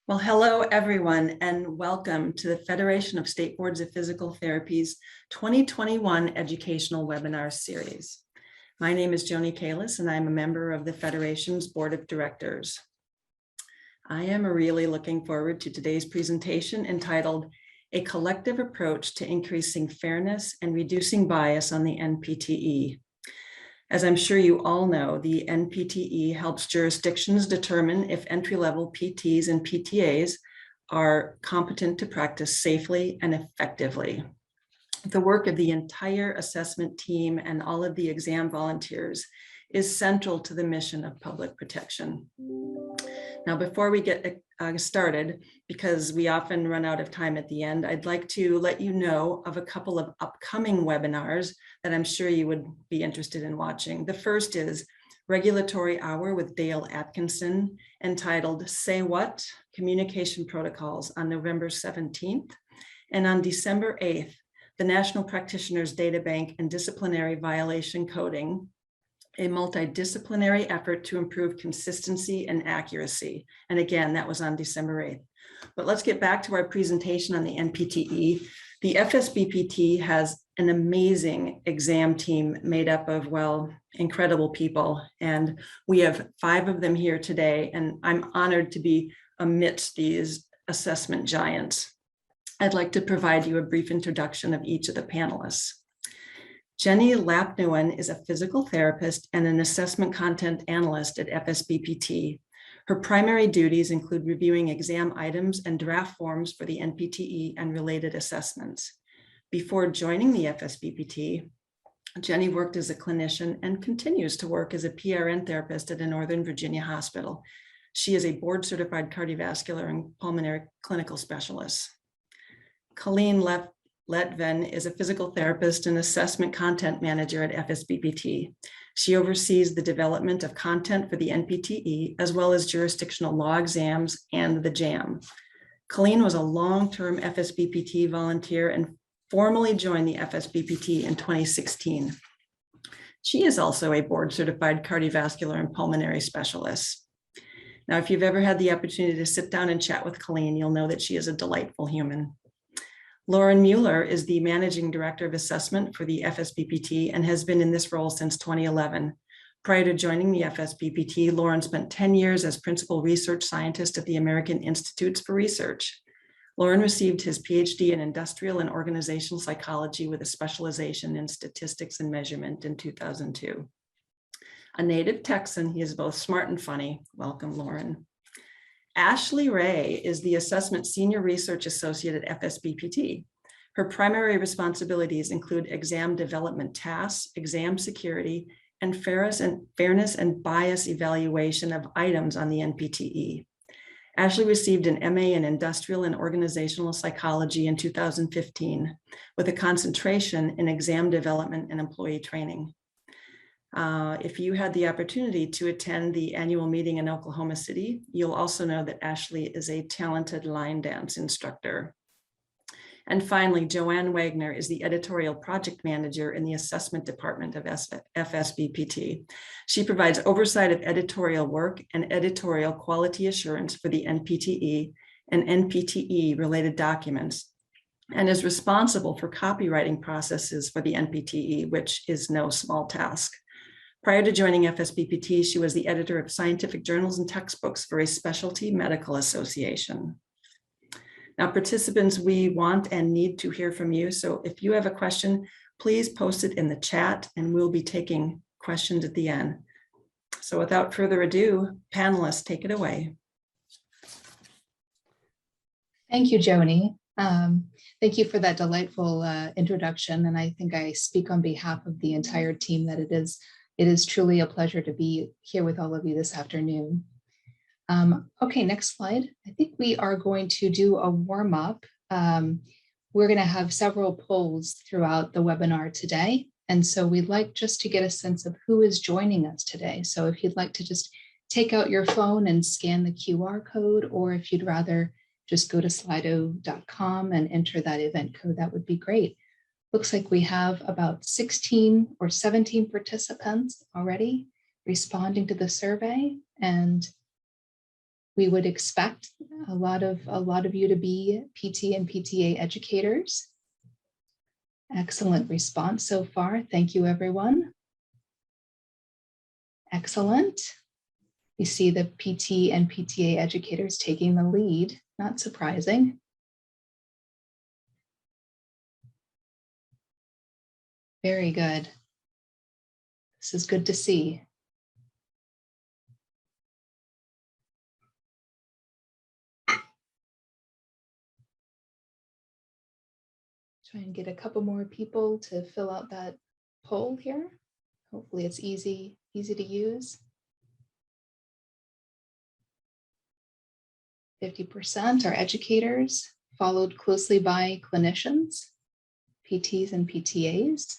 Well, hello, everyone, and welcome to the Federation of State Boards of Physical Therapy's 2021 Educational Webinar Series. My name is Joni Kalis, and I'm a member of the Federation's Board of Directors. I am really looking forward to today's presentation entitled A Collective Approach to Increasing Fairness and Reducing Bias on the NPTE. As I'm sure you all know, the NPTE helps jurisdictions determine if entry-level PTs and PTAs are competent to practice safely and effectively. The work of the entire assessment team and all of the exam volunteers is central to the mission of public protection. Now, before we get started, because we often run out of time at the end, I'd like to let you know of a couple of upcoming webinars that I'm sure you would be interested in watching. The first is Regulatory Hour with Dale Atkinson, entitled Say What? Communication Protocols, on November 17th. And on December 8th, the National Practitioners Data Bank and Disciplinary Violation Coding, a multidisciplinary effort to improve consistency and accuracy. And again, that was on December 8th. But let's get back to our presentation on the NPTE. The FSBPT has an amazing exam team made up of, well, incredible people. And we have 5 of them here today, and I'm honored to be amidst these assessment giants. I'd like to provide you a brief introduction of each of the panelists. Jenny Lapnawan is a physical therapist and an assessment content analyst at FSBPT. Her primary duties include reviewing exam items and draft forms for the NPTE and related assessments. Before joining the FSBPT, Jenny worked as a clinician and continues to work as a PRN therapist at a Northern Virginia hospital. She is a board-certified cardiovascular and pulmonary clinical specialist. Colleen Lettvin is a physical therapist and assessment content manager at FSBPT. She oversees the development of content for the NPTE, as well as jurisdictional law exams and the JAM. Colleen was a long-term FSBPT volunteer and formally joined the FSBPT in 2016. She is also a board-certified cardiovascular and pulmonary specialist. Now, if you've ever had the opportunity to sit down and chat with Colleen, you'll know that she is a delightful human. Lorin Mueller is the Managing Director of Assessment for the FSBPT and has been in this role since 2011. Prior to joining the FSBPT, Lorin spent 10 years as Principal Research Scientist at the American Institutes for Research. Lorin received his PhD in Industrial and Organizational Psychology with a specialization in Statistics and Measurement in 2002. A native Texan, he is both smart and funny. Welcome, Lorin. Ashley Ray is the Assessment Senior Research Associate at FSBPT. Her primary responsibilities include exam development tasks, exam security, and fairness and bias evaluation of items on the NPTE. Ashley received an MA in Industrial and Organizational Psychology in 2015, with a concentration in exam development and employee training. If you had the opportunity to attend the annual meeting in Oklahoma City, you'll also know that Ashley is a talented line dance instructor. And finally, Joanne Wagner is the editorial project manager in the assessment department of FSBPT. She provides oversight of editorial work and editorial quality assurance for the NPTE and NPTE related documents, and is responsible for copywriting processes for the NPTE, which is no small task. Prior to joining FSBPT, she was the editor of scientific journals and textbooks for a specialty medical association. Now, participants, we want and need to hear from you. So if you have a question, please post it in the chat and we'll be taking questions at the end. So without further ado, panelists, take it away. Thank you, Joni. Thank you for that delightful introduction. And I think I speak on behalf of the entire team that it is truly a pleasure to be here with all of you this afternoon. Okay, next slide. I think we are going to do a warm up. We're going to have several polls throughout the webinar today. And so we'd like just to get a sense of who is joining us today. So if you'd like to just take out your phone and scan the QR code, or if you'd rather just go to slido.com and enter that event code, that would be great. Looks like we have about 16 or 17 participants already responding to the survey, and We would expect a lot of you to be PT and PTA educators. Excellent response so far. Thank you, everyone. Excellent. We see the PT and PTA educators taking the lead, not surprising. Very good. This is good to see. Try and get a couple more people to fill out that poll here. Hopefully it's easy to use. 50% are educators, followed closely by clinicians, PTs and PTAs.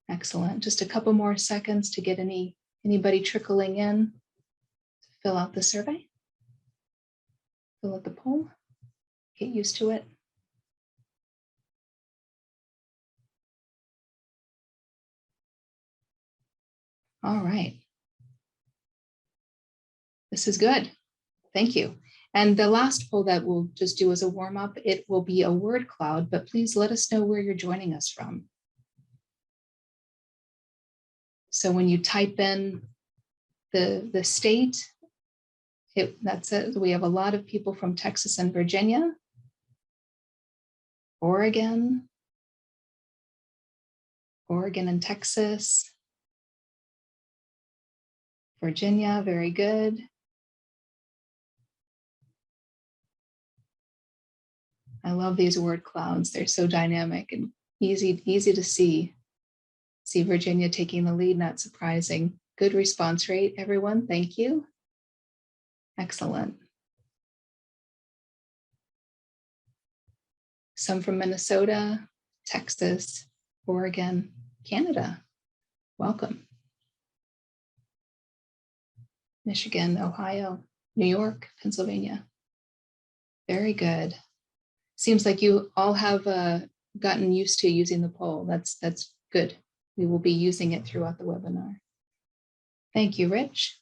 Excellent. Just a couple more seconds to get anybody trickling in to fill out the survey. Fill out the poll. Get used to it. All right. This is good. Thank you. And the last poll that we'll just do as a warm up, it will be a word cloud, but please let us know where you're joining us from. So when you type in the state, that's it. We have a lot of people from Texas and Virginia, Oregon and Texas, Virginia, very good. I love these word clouds. They're so dynamic and easy to see. See Virginia taking the lead, not surprising. Good response rate, everyone. Thank you. Excellent. Some from Minnesota, Texas, Oregon, Canada. Welcome. Michigan, Ohio, New York, Pennsylvania. Very good. Seems like you all have gotten used to using the poll. That's good. We will be using it throughout the webinar. Thank you, Rich.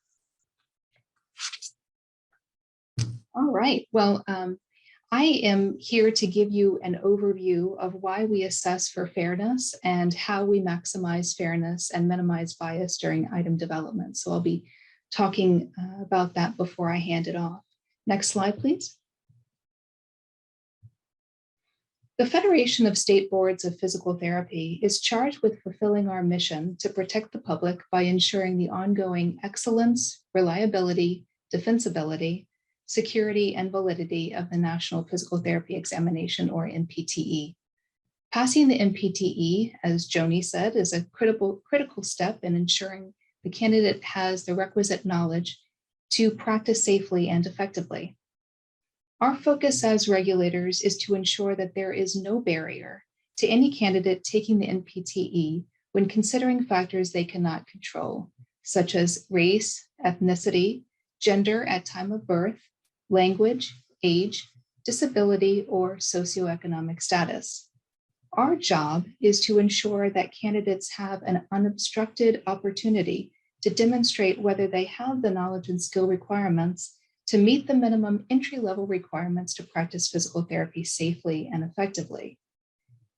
All right. Well, I am here to give you an overview of why we assess for fairness and how we maximize fairness and minimize bias during item development. So I'll be talking about that before I hand it off. Next slide, please. The Federation of State Boards of Physical Therapy is charged with fulfilling our mission to protect the public by ensuring the ongoing excellence, reliability, defensibility, security, and validity of the National Physical Therapy Examination, or NPTE. Passing the NPTE, as Joni said, is a critical step in ensuring the candidate has the requisite knowledge to practice safely and effectively. Our focus as regulators is to ensure that there is no barrier to any candidate taking the NPTE when considering factors they cannot control, such as race, ethnicity, gender at time of birth, language, age, disability, or socioeconomic status. Our job is to ensure that candidates have an unobstructed opportunity to demonstrate whether they have the knowledge and skill requirements to meet the minimum entry-level requirements to practice physical therapy safely and effectively.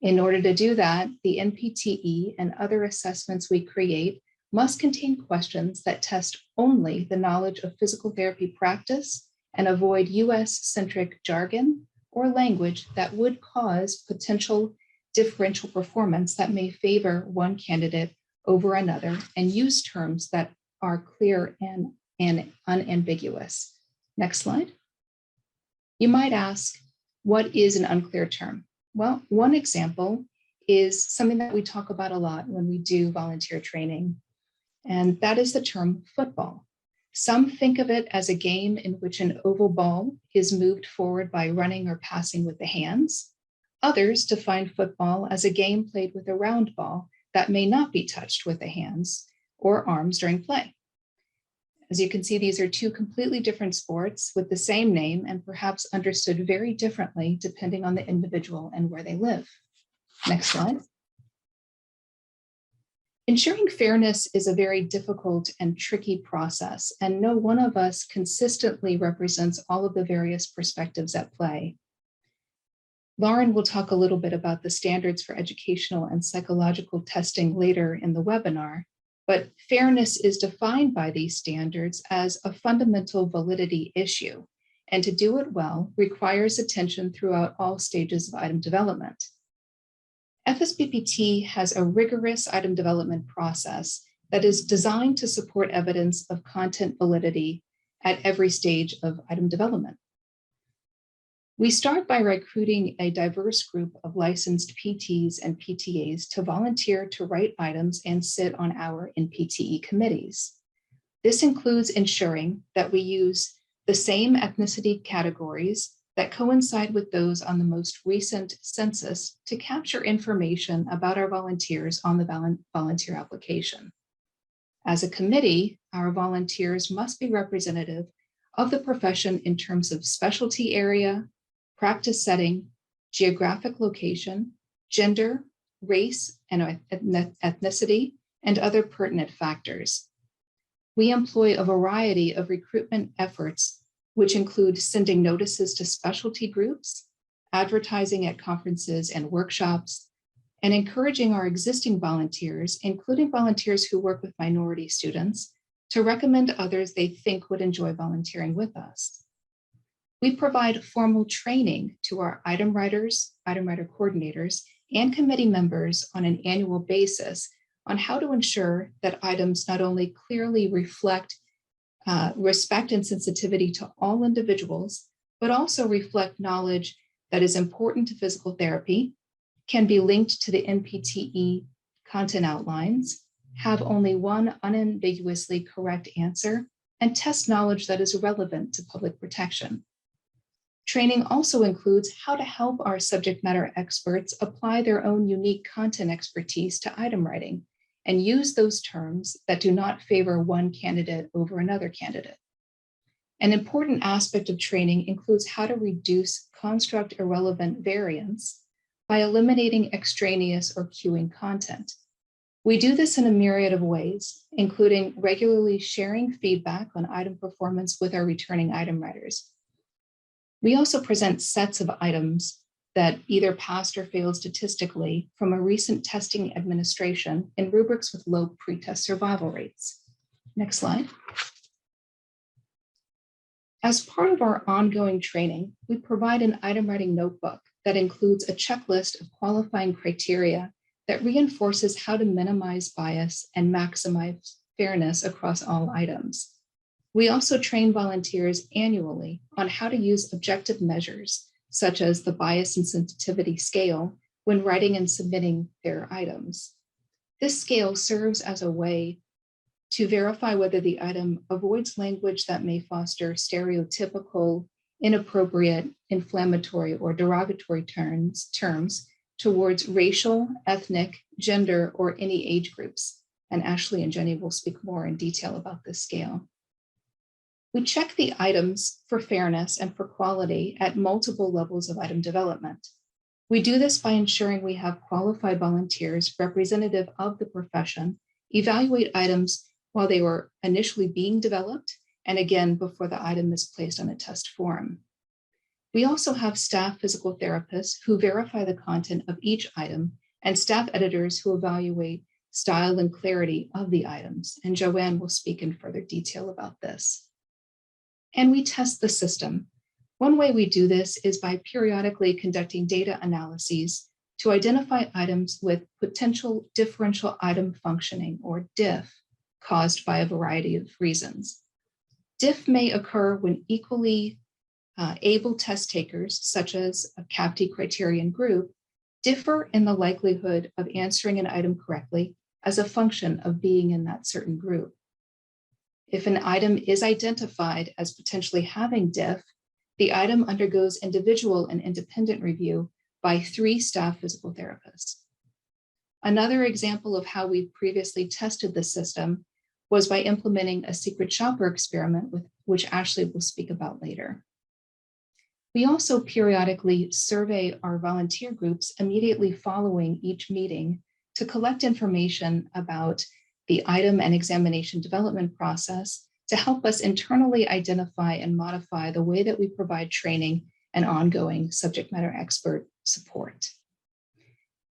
In order to do that, the NPTE and other assessments we create must contain questions that test only the knowledge of physical therapy practice and avoid US-centric jargon or language that would cause potential differential performance that may favor one candidate over another, and use terms that are clear and unambiguous. Next slide. You might ask, what is an unclear term? Well, one example is something that we talk about a lot when we do volunteer training, and that is the term football. Some think of it as a game in which an oval ball is moved forward by running or passing with the hands. Others define football as a game played with a round ball that may not be touched with the hands or arms during play. As you can see, these are two completely different sports with the same name and perhaps understood very differently depending on the individual and where they live. Next slide. Ensuring fairness is a very difficult and tricky process, and no one of us consistently represents all of the various perspectives at play. Lorin will talk a little bit about the standards for educational and psychological testing later in the webinar, but fairness is defined by these standards as a fundamental validity issue, and to do it well requires attention throughout all stages of item development. FSBPT has a rigorous item development process that is designed to support evidence of content validity at every stage of item development. We start by recruiting a diverse group of licensed PTs and PTAs to volunteer to write items and sit on our NPTE committees. This includes ensuring that we use the same ethnicity categories that coincide with those on the most recent census to capture information about our volunteers on the volunteer application. As a committee, our volunteers must be representative of the profession in terms of specialty area, practice setting, geographic location, gender, race, and ethnicity, and other pertinent factors. We employ a variety of recruitment efforts, which include sending notices to specialty groups, advertising at conferences and workshops, and encouraging our existing volunteers, including volunteers who work with minority students, to recommend others they think would enjoy volunteering with us. We provide formal training to our item writers, item writer coordinators, and committee members on an annual basis on how to ensure that items not only clearly reflect respect and sensitivity to all individuals, but also reflect knowledge that is important to physical therapy, can be linked to the NPTE content outlines, have only one unambiguously correct answer, and test knowledge that is relevant to public protection. Training also includes how to help our subject matter experts apply their own unique content expertise to item writing and use those terms that do not favor one candidate over another candidate. An important aspect of training includes how to reduce construct irrelevant variance by eliminating extraneous or cueing content. We do this in a myriad of ways, including regularly sharing feedback on item performance with our returning item writers. We also present sets of items that either passed or failed statistically from a recent testing administration in rubrics with low pretest survival rates. Next slide. As part of our ongoing training, we provide an item writing notebook that includes a checklist of qualifying criteria that reinforces how to minimize bias and maximize fairness across all items. We also train volunteers annually on how to use objective measures, such as the bias and sensitivity scale, when writing and submitting their items. This scale serves as a way to verify whether the item avoids language that may foster stereotypical, inappropriate, inflammatory, or derogatory terms towards racial, ethnic, gender, or any age groups. And Ashley and Jenny will speak more in detail about this scale. We check the items for fairness and for quality at multiple levels of item development. We do this by ensuring we have qualified volunteers representative of the profession evaluate items while they were initially being developed, and again, before the item is placed on a test form. We also have staff physical therapists who verify the content of each item and staff editors who evaluate style and clarity of the items. And Joanne will speak in further detail about this. And we test the system. One way we do this is by periodically conducting data analyses to identify items with potential differential item functioning, or DIF, caused by a variety of reasons. DIF may occur when equally able test takers, such as a CAPT criterion group, differ in the likelihood of answering an item correctly as a function of being in that certain group. If an item is identified as potentially having DIF, the item undergoes individual and independent review by 3 staff physical therapists. Another example of how we've previously tested the system was by implementing a secret shopper experiment, which Ashley will speak about later. We also periodically survey our volunteer groups immediately following each meeting to collect information about the item and examination development process to help us internally identify and modify the way that we provide training and ongoing subject matter expert support.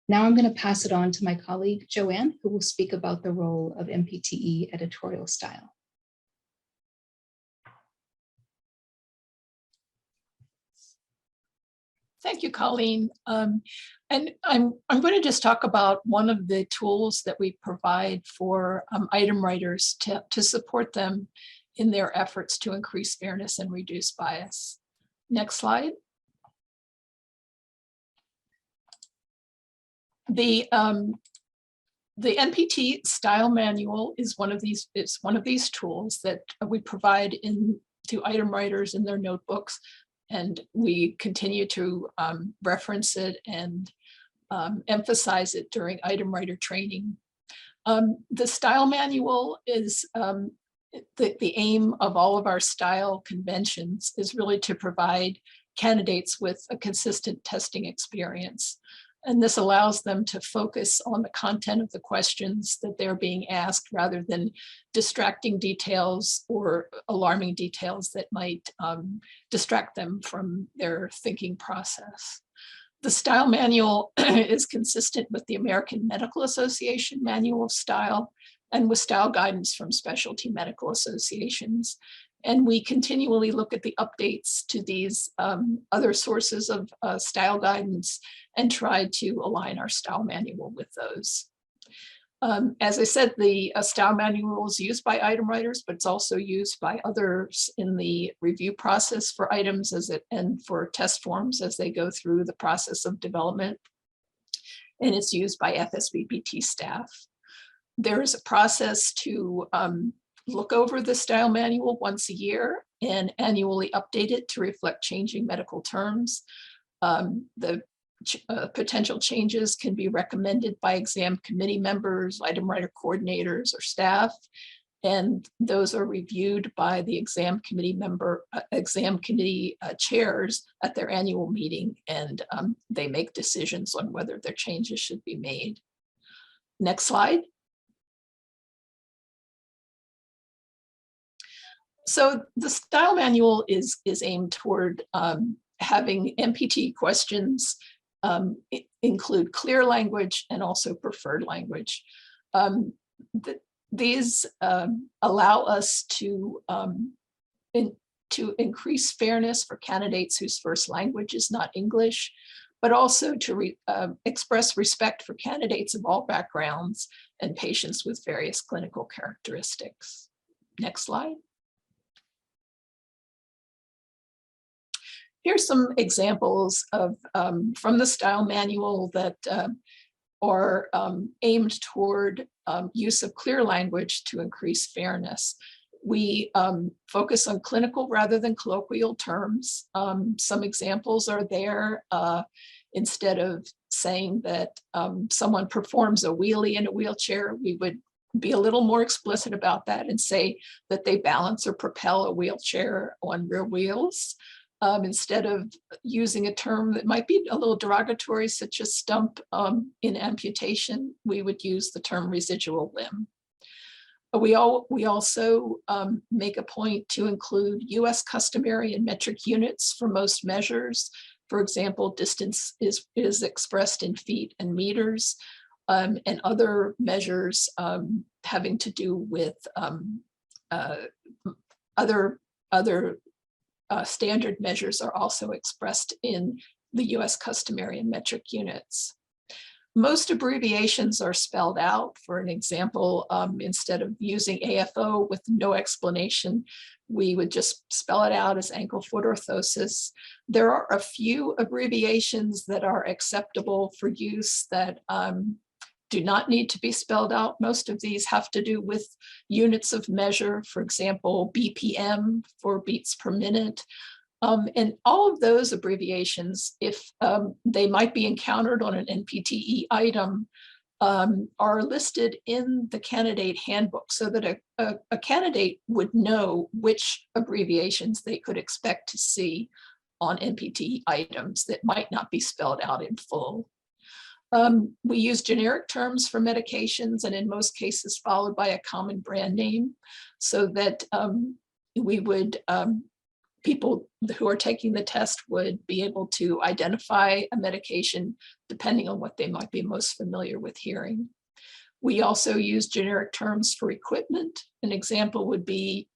Now I'm going to pass it on to my colleague, Joanne, who will speak about the role of NPTE editorial style. Thank you, Colleen. And I'm going to just talk about one of the tools that we provide for item writers to support them in their efforts to increase fairness and reduce bias. Next slide. The NPT style manual is one of these tools that we provide to item writers in their notebooks, and we continue to reference it and emphasize it during item writer training. The style manual is the aim of all of our style conventions is really to provide candidates with a consistent testing experience. And this allows them to focus on the content of the questions that they're being asked rather than distracting details or alarming details that might distract them from their thinking process. The style manual is consistent with the American Medical Association Manual of Style and with style guidance from specialty medical associations. And we continually look at the updates to these other sources of style guidance and try to align our style manual with those. As I said, the style manual is used by item writers, but it's also used by others in the review process for items and for test forms as they go through the process of development. And it's used by FSBPT staff. There is a process to look over the style manual once a year and annually update it to reflect changing medical terms. The potential changes can be recommended by exam committee members, item writer coordinators, or staff, and those are reviewed by the exam committee chairs at their annual meeting, and they make decisions on whether their changes should be made. Next slide. So the style manual is aimed toward having NPT questions include clear language and also preferred language. These allow us to increase fairness for candidates whose first language is not English, but also to express respect for candidates of all backgrounds and patients with various clinical characteristics. Next slide. Here's some examples of from the style manual that are aimed toward use of clear language to increase fairness. We focus on clinical rather than colloquial terms. Some examples are there. Instead of saying that someone performs a wheelie in a wheelchair, we would be a little more explicit about that and say that they balance or propel a wheelchair on rear wheels. Instead of using a term that might be a little derogatory, such as stump in amputation, we would use the term residual limb. We also make a point to include US customary and metric units for most measures. For example, distance is expressed in feet and meters, and other measures having to do with other standard measures are also expressed in the US customary and metric units. Most abbreviations are spelled out. For an example, instead of using AFO with no explanation, we would just spell it out as ankle foot orthosis. There are a few abbreviations that are acceptable for use that do not need to be spelled out. Most of these have to do with units of measure, for example, BPM for beats per minute. And all of those abbreviations, if they might be encountered on an NPTE item, are listed in the candidate handbook so that a candidate would know which abbreviations they could expect to see on NPTE items that might not be spelled out in full. We use generic terms for medications, and in most cases followed by a common brand name, so that we would, people who are taking the test would be able to identify a medication depending on what they might be most familiar with hearing. We also use generic terms for equipment. An example would be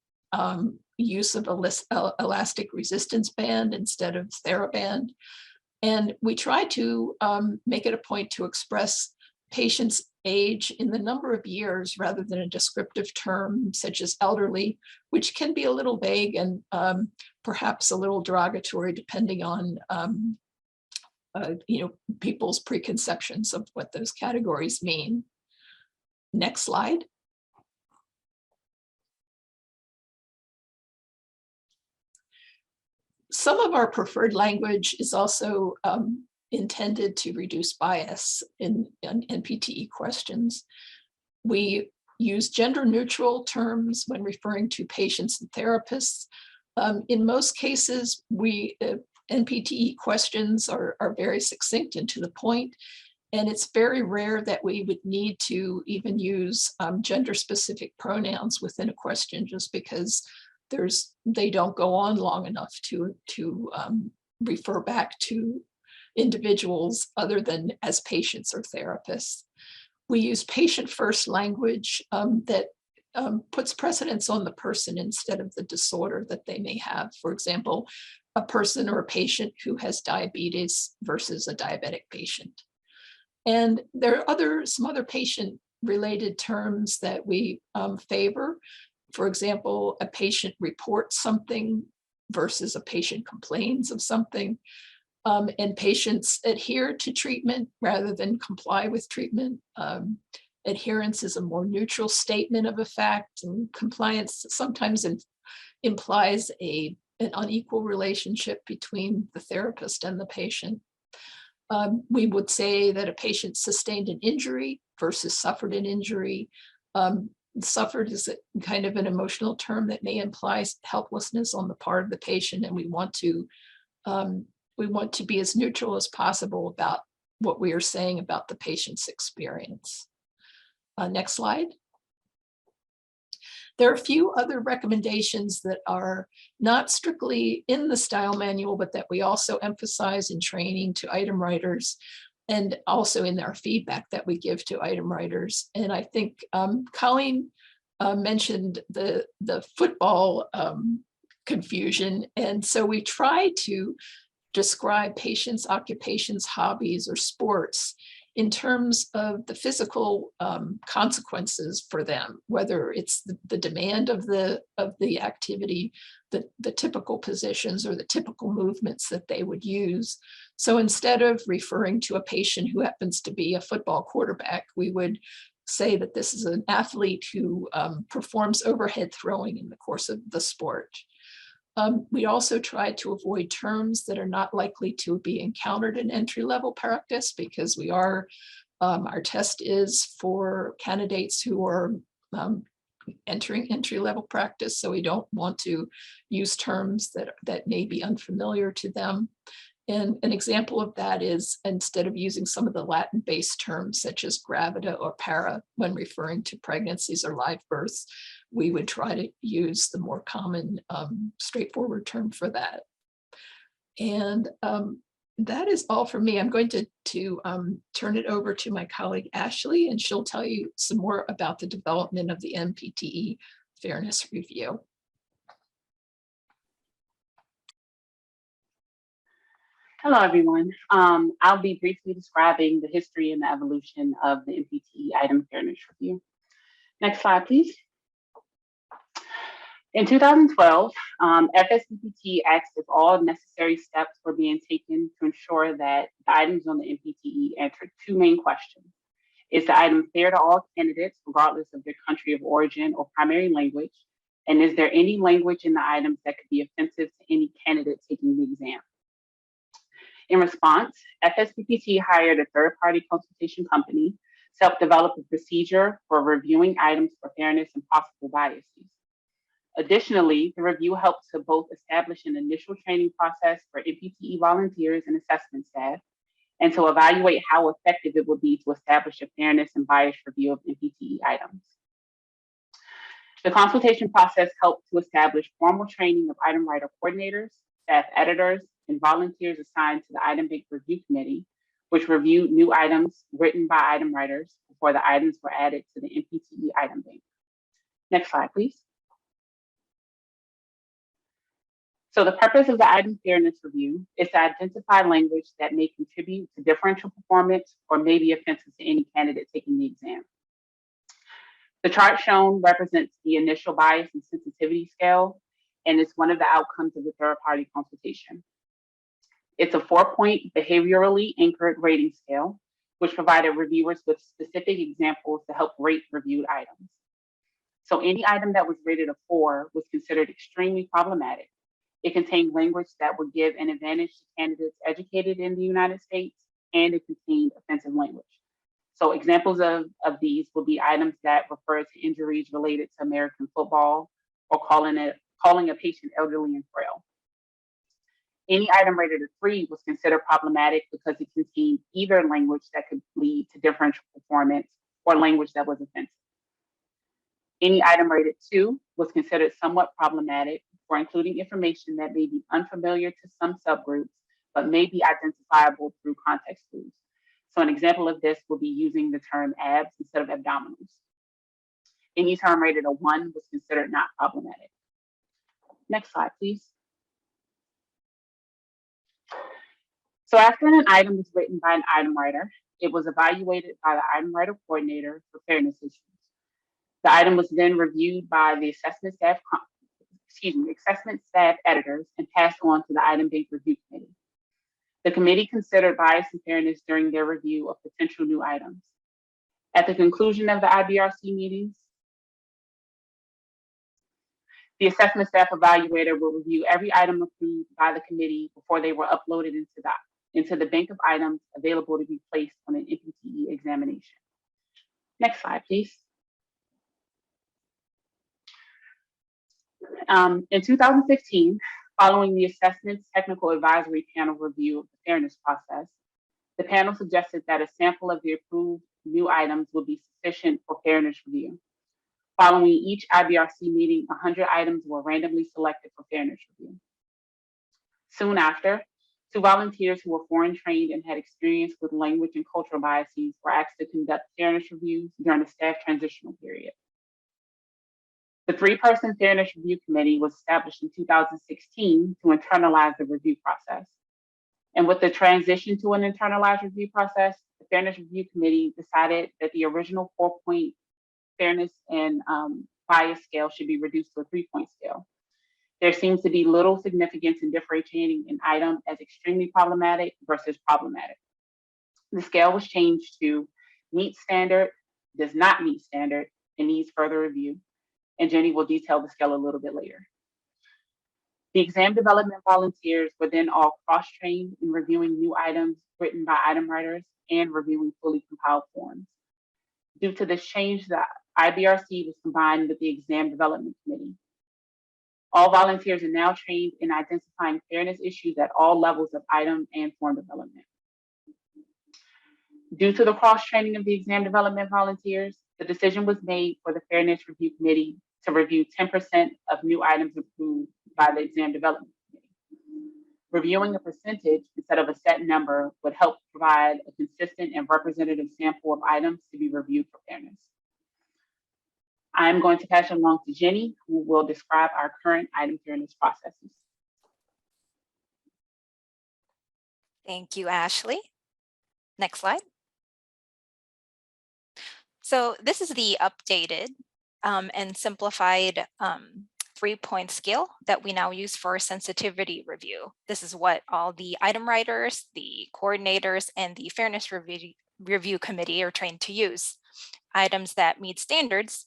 use of elastic resistance band instead of TheraBand. And we try to make it a point to express patients' age in the number of years rather than a descriptive term such as elderly, which can be a little vague and perhaps a little derogatory depending on people's preconceptions of what those categories mean. Next slide. Some of our preferred language is also intended to reduce bias in NPTE questions. We use gender neutral terms when referring to patients and therapists. In most cases, NPTE questions are very succinct and to the point, and it's very rare that we would need to even use gender specific pronouns within a question, just because they don't go on long enough to refer back to individuals other than as patients or therapists. We use patient first language that puts precedence on the person instead of the disorder that they may have. For example, a person or a patient who has diabetes versus a diabetic patient. And there are some other patient related terms that we favor. For example, a patient reports something versus a patient complains of something, and patients adhere to treatment rather than comply with treatment. Adherence is a more neutral statement of a fact, and compliance sometimes implies an unequal relationship between the therapist and the patient. We would say that a patient sustained an injury versus suffered an injury. Suffered is kind of an emotional term that may imply helplessness on the part of the patient, and we want to be as neutral as possible about what we are saying about the patient's experience. Next slide. There are a few other recommendations that are not strictly in the style manual, but that we also emphasize in training to item writers, and also in our feedback that we give to item writers. And I think Colleen mentioned the football confusion. And so we try to describe patients' occupations, hobbies, or sports in terms of the physical consequences for them, whether it's the demand of the activity, the typical positions or the typical movements that they would use. So instead of referring to a patient who happens to be a football quarterback, we would say that this is an athlete who performs overhead throwing in the course of the sport. We also try to avoid terms that are not likely to be encountered in entry-level practice, because our test is for candidates who are entering entry-level practice, so we don't want to use terms that may be unfamiliar to them. And an example of that is, instead of using some of the Latin-based terms such as gravida or para when referring to pregnancies or live births, we would try to use the more common, straightforward term for that. And that is all for me. I'm going to turn it over to my colleague Ashley, and she'll tell you some more about the development of the NPTE Fairness Review. Hello, everyone. I'll be briefly describing the history and the evolution of the NPTE Item Fairness Review. Next slide, please. In 2012, FSBPT asked if all necessary steps were being taken to ensure that the items on the NPTE answered two main questions. Is the item fair to all candidates, regardless of their country of origin or primary language? And is there any language in the items that could be offensive to any candidate taking the exam? In response, FSBPT hired a third-party consultation company to help develop a procedure for reviewing items for fairness and possible biases. Additionally, the review helped to both establish an initial training process for NPTE volunteers and assessment staff, and to evaluate how effective it would be to establish a fairness and bias review of NPTE items. The consultation process helped to establish formal training of item writer coordinators, staff editors, and volunteers assigned to the Item Bank Review Committee, which reviewed new items written by item writers before the items were added to the NPTE item bank. Next slide, please. So the purpose of the item fairness review is to identify language that may contribute to differential performance or may be offensive to any candidate taking the exam. The chart shown represents the initial bias and sensitivity scale, and it's one of the outcomes of the third-party consultation. It's a 4-point behaviorally anchored rating scale, which provided reviewers with specific examples to help rate reviewed items. So any item that was rated a 4 was considered extremely problematic. It contained language that would give an advantage to candidates educated in the United States, and it contained offensive language. So examples of these will be items that refer to injuries related to American football or calling a patient elderly and frail. Any item rated a 3 was considered problematic because it contained either language that could lead to differential performance or language that was offensive. Any item rated 2 was considered somewhat problematic for including information that may be unfamiliar to some subgroups, but may be identifiable through context clues. So an example of this will be using the term abs instead of abdominals. Any term rated a 1 was considered not problematic. Next slide, please. So after an item was written by an item writer, it was evaluated by the item writer coordinator for fairness issues. The item was then reviewed by the assessment staff editors and passed on to the Item Bank Review Committee. The committee considered bias and fairness during their review of potential new items. At the conclusion of the IBRC meetings, the assessment staff evaluator will review every item approved by the committee before they were uploaded into the bank of items available to be placed on an NPTE examination. Next slide, please. In 2015, following the assessment's technical advisory panel review of the fairness process, the panel suggested that a sample of the approved new items would be sufficient for fairness review. Following each IBRC meeting, 100 items were randomly selected for fairness review. Soon after, 2 volunteers who were foreign trained and had experience with language and cultural biases were asked to conduct fairness reviews during the staff transitional period. The 3-person Fairness Review Committee was established in 2016 to internalize the review process. And with the transition to an internalized review process, the Fairness Review Committee decided that the original 4-point fairness and bias scale should be reduced to a 3-point scale. There seems to be little significance in differentiating an item as extremely problematic versus problematic. The scale was changed to meet standard, does not meet standard, and needs further review. And Jenny will detail the scale a little bit later. The exam development volunteers were then all cross-trained in reviewing new items written by item writers and reviewing fully compiled forms. Due to this change, the IBRC was combined with the exam development committee. All volunteers are now trained in identifying fairness issues at all levels of item and form development. Due to the cross-training of the exam development volunteers, the decision was made for the Fairness Review Committee to review 10% of new items approved by the Exam Development Committee. Reviewing a percentage instead of a set number would help provide a consistent and representative sample of items to be reviewed for fairness. I'm going to pass it along to Jenny, who will describe our current item fairness processes. Thank you, Ashley. Next slide. So this is the updated and simplified 3-point scale that we now use for sensitivity review. This is what all the item writers, the coordinators, and the Fairness Review Committee are trained to use. Items that meet standards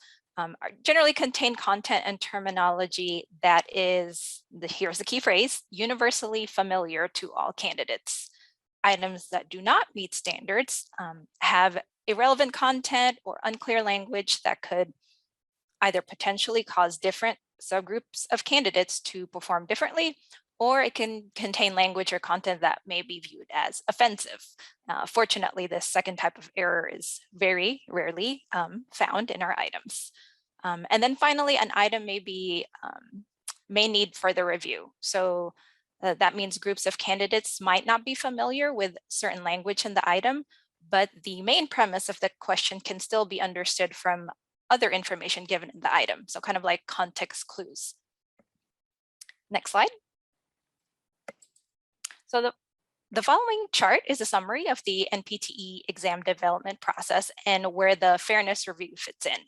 generally contain content and terminology that is, here's the key phrase, universally familiar to all candidates. Items that do not meet standards have irrelevant content or unclear language that could either potentially cause different subgroups of candidates to perform differently or it can contain language or content that may be viewed as offensive. Fortunately, this second type of error is very rarely found in our items. And then finally, an item may need further review. So that means groups of candidates might not be familiar with certain language in the item, but the main premise of the question can still be understood from other information given in the item. So kind of like context clues. Next slide. So the following chart is a summary of the NPTE exam development process and where the fairness review fits in.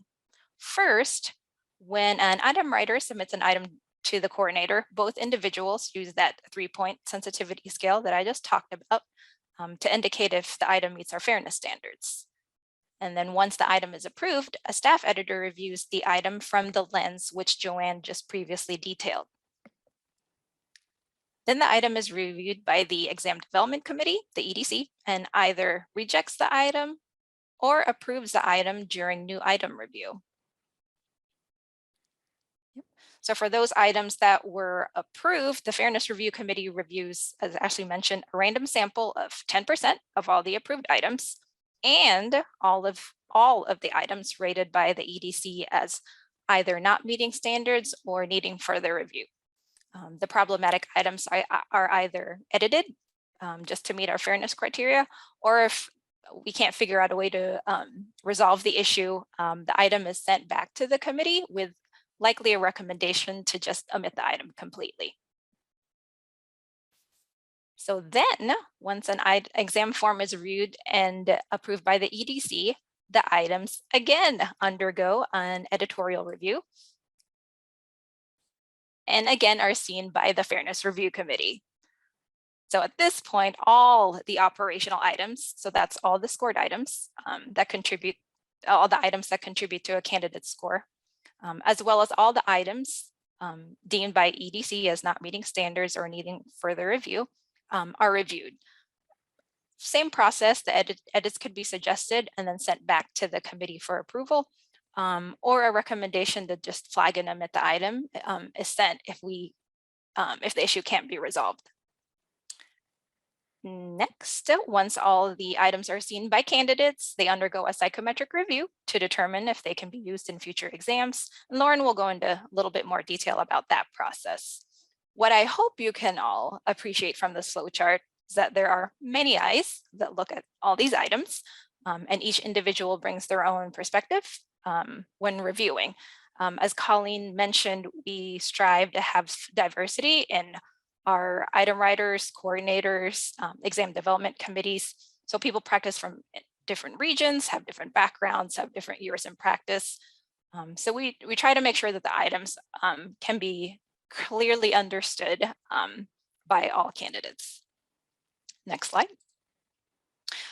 First, when an item writer submits an item to the coordinator, both individuals use that 3-point sensitivity scale that I just talked about to indicate if the item meets our fairness standards. And then once the item is approved, a staff editor reviews the item from the lens which Joanne just previously detailed. Then the item is reviewed by the Exam Development Committee, the EDC, and either rejects the item or approves the item during new item review. So for those items that were approved, the Fairness Review Committee reviews, as Ashley mentioned, a random sample of 10% of all the approved items and all of the items rated by the EDC as either not meeting standards or needing further review. The problematic items are either edited just to meet our fairness criteria, or if we can't figure out a way to resolve the issue, the item is sent back to the committee with likely a recommendation to just omit the item completely. So then, once an exam form is reviewed and approved by the EDC, the items again undergo an editorial review and again are seen by the Fairness Review Committee. So at this point, all the operational items, so that's all the scored items that contribute, all the items that contribute to a candidate's score, as well as all the items deemed by EDC as not meeting standards or needing further review, are reviewed. Same process, the edits could be suggested and then sent back to the committee for approval, or a recommendation to just flag and omit the item is sent if the issue can't be resolved. Next, once all the items are seen by candidates, they undergo a psychometric review to determine if they can be used in future exams. And Lorin will go into a little bit more detail about that process. What I hope you can all appreciate from this flowchart is that there are many eyes that look at all these items, and each individual brings their own perspective when reviewing. As Colleen mentioned, we strive to have diversity in our item writers, coordinators, exam development committees. So people practice from different regions, have different backgrounds, have different years in practice. So we try to make sure that the items can be clearly understood by all candidates. Next slide.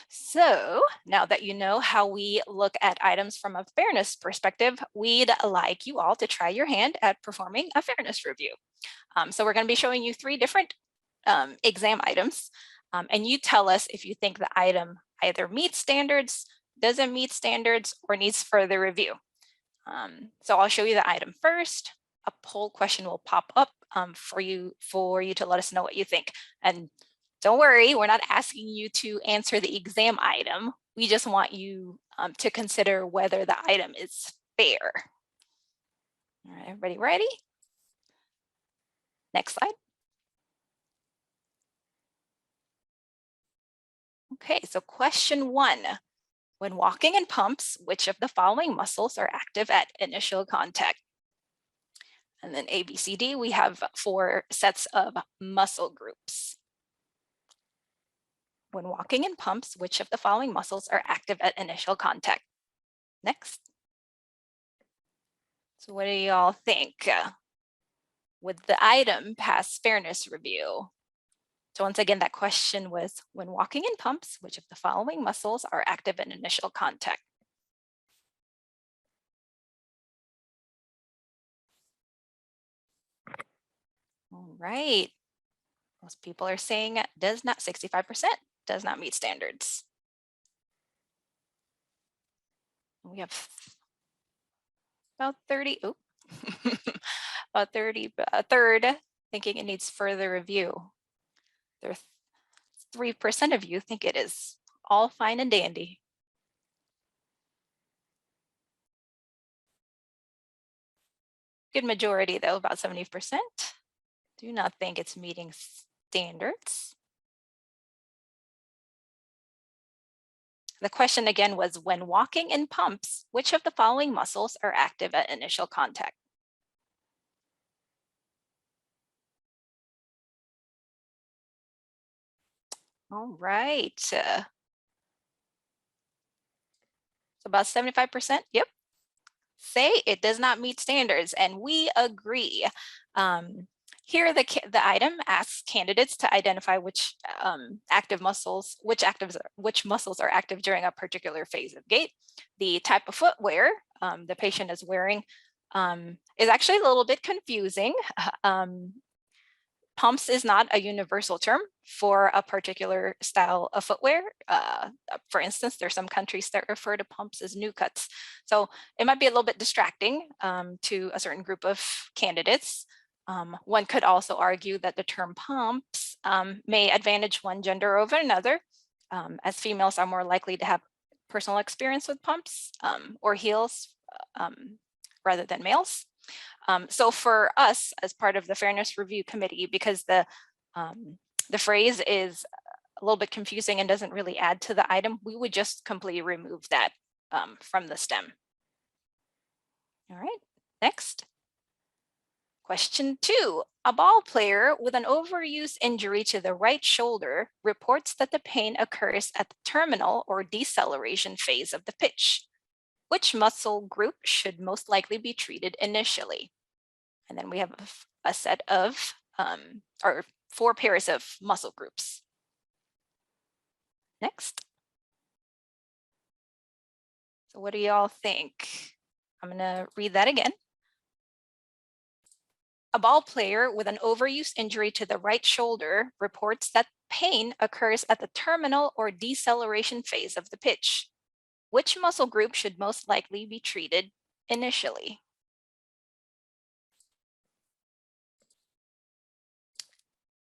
So now that you know how we look at items from a fairness perspective, we'd like you all to try your hand at performing a fairness review. So we're going to be showing you 3 different exam items, and you tell us if you think the item either meets standards, doesn't meet standards, or needs further review. So I'll show you the item first. A poll question will pop up for you to let us know what you think. And don't worry, we're not asking you to answer the exam item. We just want you to consider whether the item is fair. All right, everybody ready? Next slide. Okay, so question 1. When walking in pumps, which of the following muscles are active at initial contact? And then A, B, C, D, we have 4 sets of muscle groups. When walking in pumps, which of the following muscles are active at initial contact? Next. So what do y'all think? Would the item pass fairness review? So once again, that question was, when walking in pumps, which of the following muscles are active in initial contact? All right. Most people are saying does not, 65% does not meet standards. We have about 30, about 30, a third thinking it needs further review. There are 3% of you think it is all fine and dandy. Good majority though, about 70%, do not think it's meeting standards. The question again was, when walking in pumps, which of the following muscles are active at initial contact? All right. So about 75%, yep, say it does not meet standards, and we agree. Here, the item asks candidates to identify which active muscles, which muscles are active during a particular phase of gait. The type of footwear the patient is wearing is actually a little bit confusing. Pumps is not a universal term for a particular style of footwear. For instance, there are some countries that refer to pumps as new cuts. So it might be a little bit distracting to a certain group of candidates. One could also argue that the term pumps may advantage one gender over another, as females are more likely to have personal experience with pumps or heels rather than males. So for us, as part of the Fairness Review Committee, because the phrase is a little bit confusing and doesn't really add to the item, we would just completely remove that from the stem. All right, next. Question 2, a ball player with an overuse injury to the right shoulder reports that the pain occurs at the terminal or deceleration phase of the pitch. Which muscle group should most likely be treated initially? And then we have a set of, or 4 pairs of muscle groups. Next. So what do y'all think? I'm gonna read that again. A ball player with an overuse injury to the right shoulder reports that pain occurs at the terminal or deceleration phase of the pitch. Which muscle group should most likely be treated initially?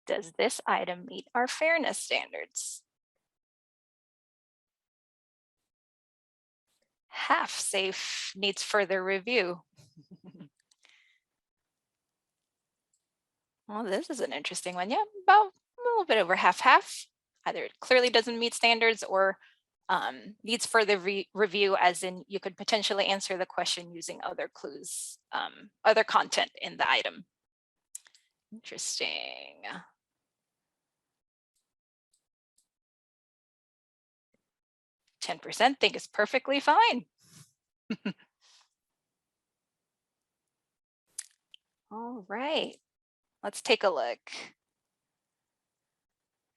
Does this item meet our fairness standards? Half safe needs further review. Well, this is an interesting one. Yeah, about a little bit over half. Either it clearly doesn't meet standards or needs further review, as in you could potentially answer the question using other clues, other content in the item. Interesting. %, think it's perfectly fine. All right, let's take a look.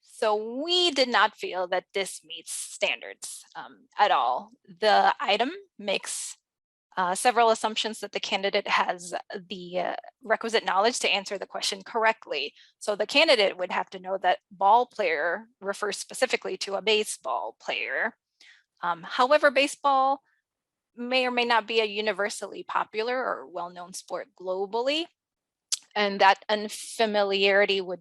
So we did not feel that this meets standards at all. The item makes several assumptions that the candidate has the requisite knowledge to answer the question correctly. So the candidate would have to know that ball player refers specifically to a baseball player. However, baseball may or may not be a universally popular or well-known sport globally, and that unfamiliarity would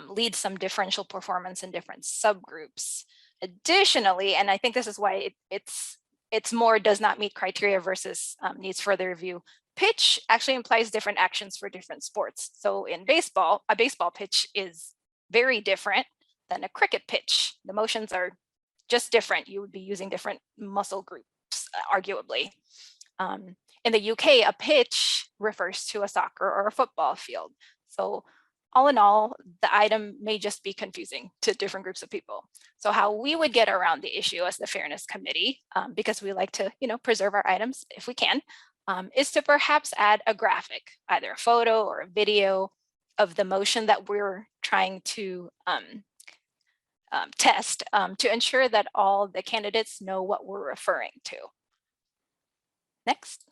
lead some differential performance in different subgroups. Additionally, and I think this is why it's more does not meet criteria versus needs further review, pitch actually implies different actions for different sports. So in baseball, a baseball pitch is very different than a cricket pitch. The motions are just different. You would be using different muscle groups, arguably. In the UK, a pitch refers to a soccer or a football field. So all in all, the item may just be confusing to different groups of people. So how we would get around the issue as the Fairness Committee, because we like to, preserve our items if we can, is to perhaps add a graphic, either a photo or a video of the motion that we're trying to test to ensure that all the candidates know what we're referring to. Next.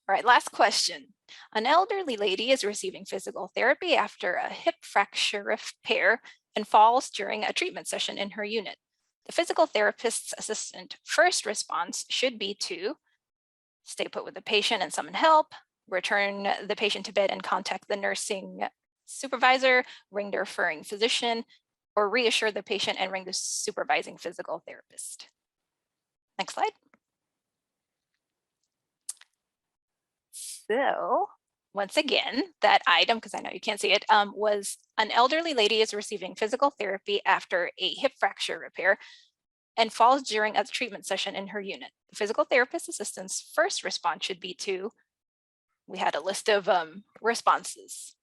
All right, last question. An elderly lady is receiving physical therapy after a hip fracture repair and falls during a treatment session in her unit. The physical therapist's assistant first response should be to stay put with the patient and summon help, return the patient to bed and contact the nursing supervisor, ring the referring physician, or reassure the patient and ring the supervising physical therapist. Next slide. So once again, that item, because I know you can't see it, was an elderly lady is receiving physical therapy after a hip fracture repair and falls during a treatment session in her unit. The physical therapist assistant's first response should be to, we had a list of responses.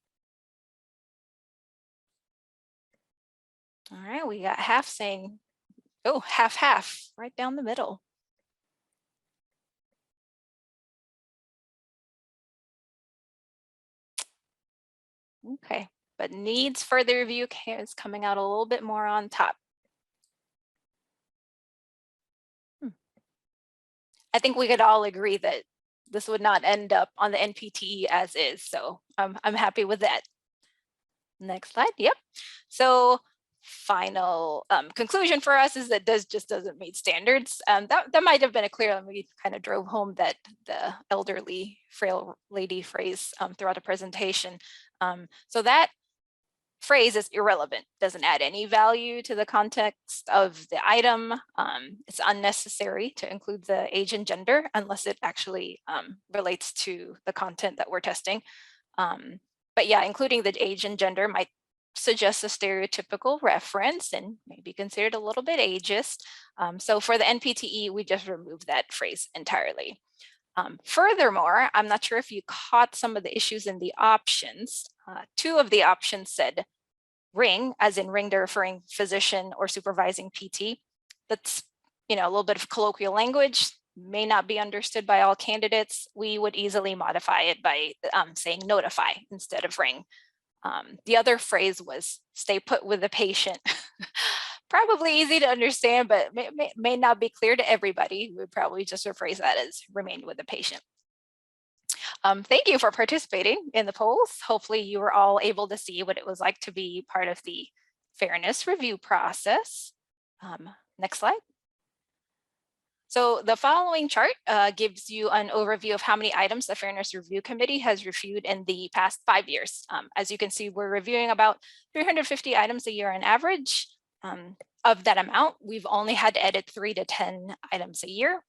All right, we got half saying, oh, half, right down the middle. Okay, but needs further review is coming out a little bit more on top. I think we could all agree that this would not end up on the NPTE as is, so I'm happy with that. Next slide. Yep. So final conclusion for us is that this just doesn't meet standards. That might have been a clear, and we kind of drove home that the elderly frail lady phrase throughout the presentation. So that phrase is irrelevant, doesn't add any value to the context of the item. It's unnecessary to include the age and gender unless it actually relates to the content that we're testing. But yeah, including the age and gender might suggest a stereotypical reference and maybe considered a little bit ageist. So for the NPTE, we just removed that phrase entirely. Furthermore, I'm not sure if you caught some of the issues in the options. Two of the options said ring, as in ring the referring physician or supervising PT. That's, a little bit of colloquial language, may not be understood by all candidates. We would easily modify it by saying notify instead of ring. The other phrase was stay put with the patient. Probably easy to understand, but may not be clear to everybody. We would probably just rephrase that as remain with the patient. Thank you for participating in the polls. Hopefully you were all able to see what it was like to be part of the fairness review process. Next slide. So the following chart gives you an overview of how many items the Fairness Review Committee has reviewed in the past 5 years. As you can see, we're reviewing about 350 items a year on average. Of that amount, we've only had to edit 3 to 10 items a year.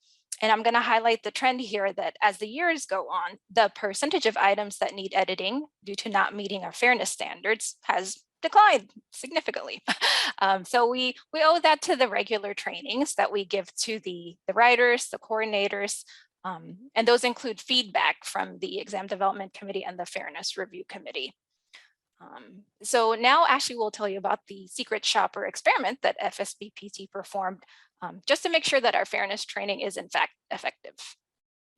And I'm going to highlight the trend here that as the years go on, the percentage of items that need editing due to not meeting our fairness standards has declined significantly. So we owe that to the regular trainings that we give to the writers, the coordinators, and those include feedback from the Exam Development Committee and the Fairness Review Committee. So now Ashley will tell you about the secret shopper experiment that FSBPT performed just to make sure that our fairness training is in fact effective.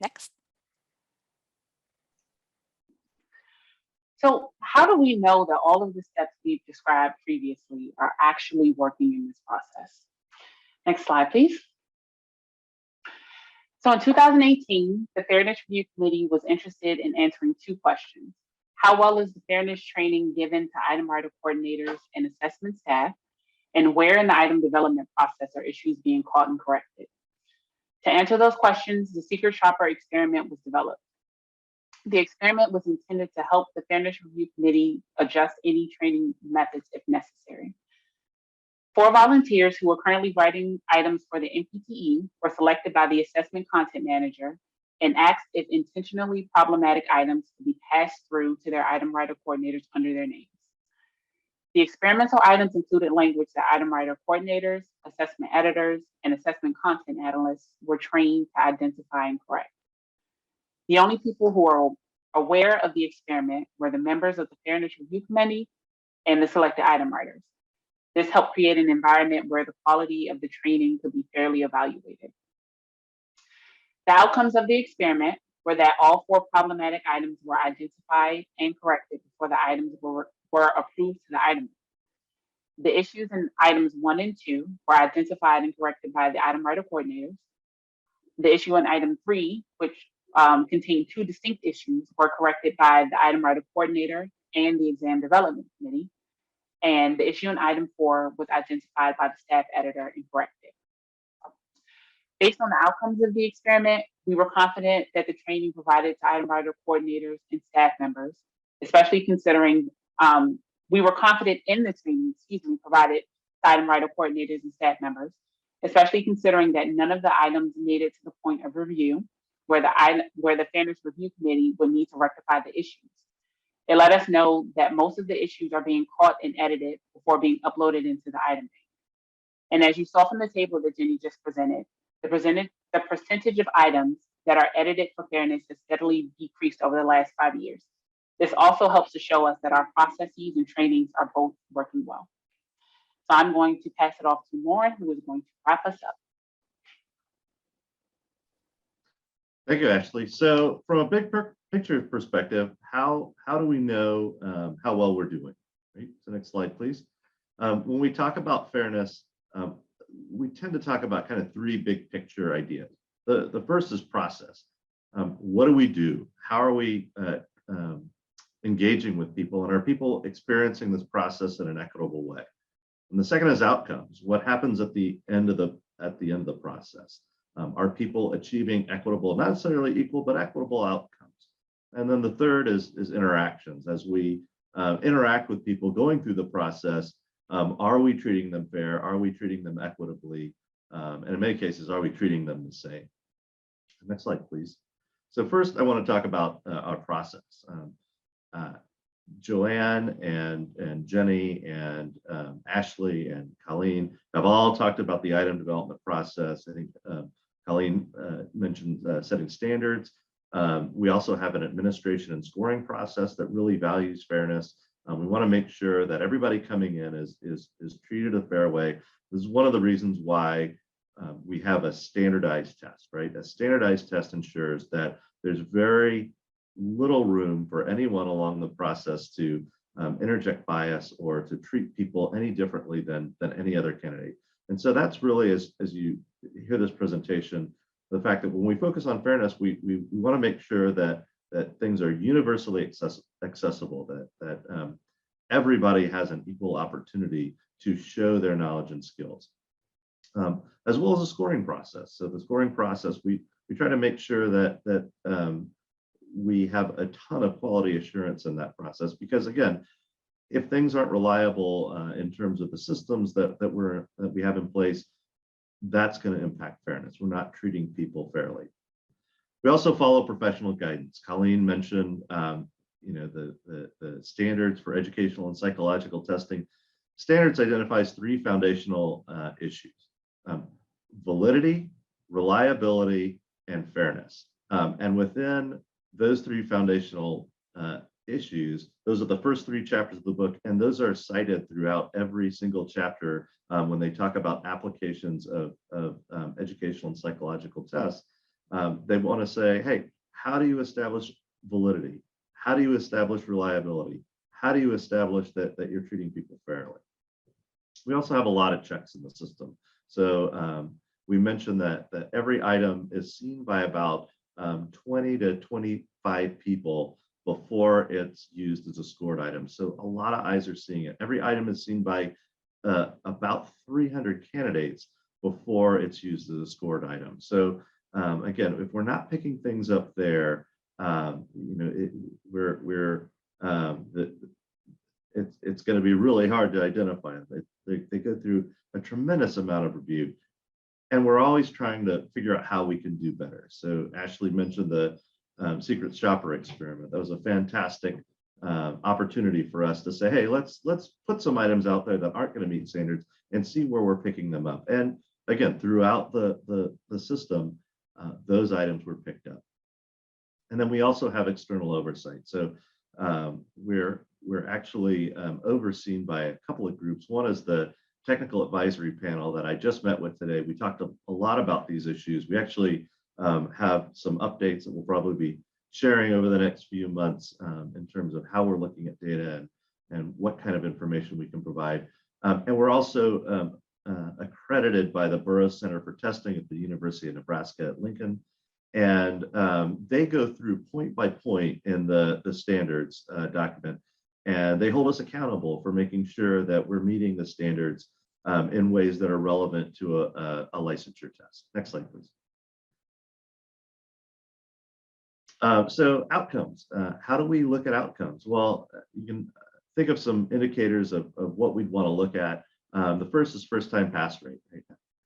Next. So how do we know that all of the steps we've described previously are actually working in this process? Next slide, please. So in 2018, the Fairness Review Committee was interested in answering 2 questions. How well is the fairness training given to item writer coordinators and assessment staff? And where in the item development process are issues being caught and corrected? To answer those questions, the secret shopper experiment was developed. The experiment was intended to help the Fairness Review Committee adjust any training methods if necessary. 4 volunteers who are currently writing items for the NPTE were selected by the assessment content manager and asked if intentionally problematic items could be passed through to their item writer coordinators under their names. The experimental items included language that item writer coordinators, assessment editors, and assessment content analysts were trained to identify and correct. The only people who are aware of the experiment were the members of the Fairness Review Committee and the selected item writers. This helped create an environment where the quality of the training could be fairly evaluated. The outcomes of the experiment were that all 4 problematic items were identified and corrected before the items were approved to the item. The issues in items 1 and 2 were identified and corrected by the item writer coordinators. The issue in item 3, which contained 2 distinct issues, were corrected by the item writer coordinator and the Exam Development Committee. And the issue in item 4 was identified by the staff editor and corrected. Based on the outcomes of the experiment, we were confident that the training provided to item writer coordinators and staff members, especially considering, we were confident in the training, provided to item writer coordinators and staff members, especially considering that none of the items made it to the point of review, where the Fairness Review Committee would need to rectify the issues. It let us know that most of the issues are being caught and edited before being uploaded into the item bank. And as you saw from the table that Jenny just presented, the percentage of items that are edited for fairness has steadily decreased over the last 5 years. This also helps to show us that our processes and trainings are both working well. So I'm going to pass it off to Lorin, who is going to wrap us up. Thank you, Ashley. So from a big picture perspective, how do we know how well we're doing? Right? So next slide, please. When we talk about fairness, we tend to talk about kind of three big picture ideas. The first is process. What do we do? How are we engaging with people? And are people experiencing this process in an equitable way? And the second is outcomes. What happens at the end of the process? Are people achieving equitable, not necessarily equal, but equitable outcomes? And then the third is interactions. As we interact with people going through the process, are we treating them fair? Are we treating them equitably? And in many cases, are we treating them the same? Next slide, please. So first, I want to talk about our process. Joanne and Jenny and Ashley and Colleen have all talked about the item development process. I think Colleen mentioned setting standards. We also have an administration and scoring process that really values fairness. We want to make sure that everybody coming in is treated a fair way. This is one of the reasons why we have a standardized test, right? A standardized test ensures that there's very little room for anyone along the process to interject bias or to treat people any differently than any other candidate. And so that's really, as you hear this presentation, the fact that when we focus on fairness, we want to make sure that things are universally accessible, that everybody has an equal opportunity to show their knowledge and skills, as well as a scoring process. So the scoring process, we try to make sure that we have a ton of quality assurance in that process, because again, if things aren't reliable in terms of the systems that we have in place, that's going to impact fairness. We're not treating people fairly. We also follow professional guidance. Colleen mentioned the standards for educational and psychological testing. Standards identifies three foundational issues: validity, reliability, and fairness. And within those three foundational issues, those are the first three chapters of the book, and those are cited throughout every single chapter when they talk about applications of educational and psychological tests. They want to say, hey, how do you establish validity? How do you establish reliability? How do you establish that you're treating people fairly? We also have a lot of checks in the system. So we mentioned that every item is seen by about 20 to 25 people before it's used as a scored item. So a lot of eyes are seeing it. Every item is seen by about 300 candidates before it's used as a scored item. So again, if we're not picking things up there, it's going to be really hard to identify them. They go through a tremendous amount of review, and we're always trying to figure out how we can do better. So Ashley mentioned the secret shopper experiment. That was a fantastic opportunity for us to say, hey, let's put some items out there that aren't going to meet standards and see where we're picking them up. And again, throughout the system, those items were picked up. And then we also have external oversight. So we're actually overseen by a couple of groups. One is the technical advisory panel that I just met with today. We talked a lot about these issues. We actually have some updates that we'll probably be sharing over the next few months in terms of how we're looking at data and what kind of information we can provide. And we're also accredited by the Burroughs Center for Testing at the University of Nebraska at Lincoln. And they go through point by point in the standards document, and they hold us accountable for making sure that we're meeting the standards in ways that are relevant to a licensure test. Next slide, please. So outcomes, how do we look at outcomes? Well, you can think of some indicators of what we'd want to look at. The first is first-time pass rate. Right?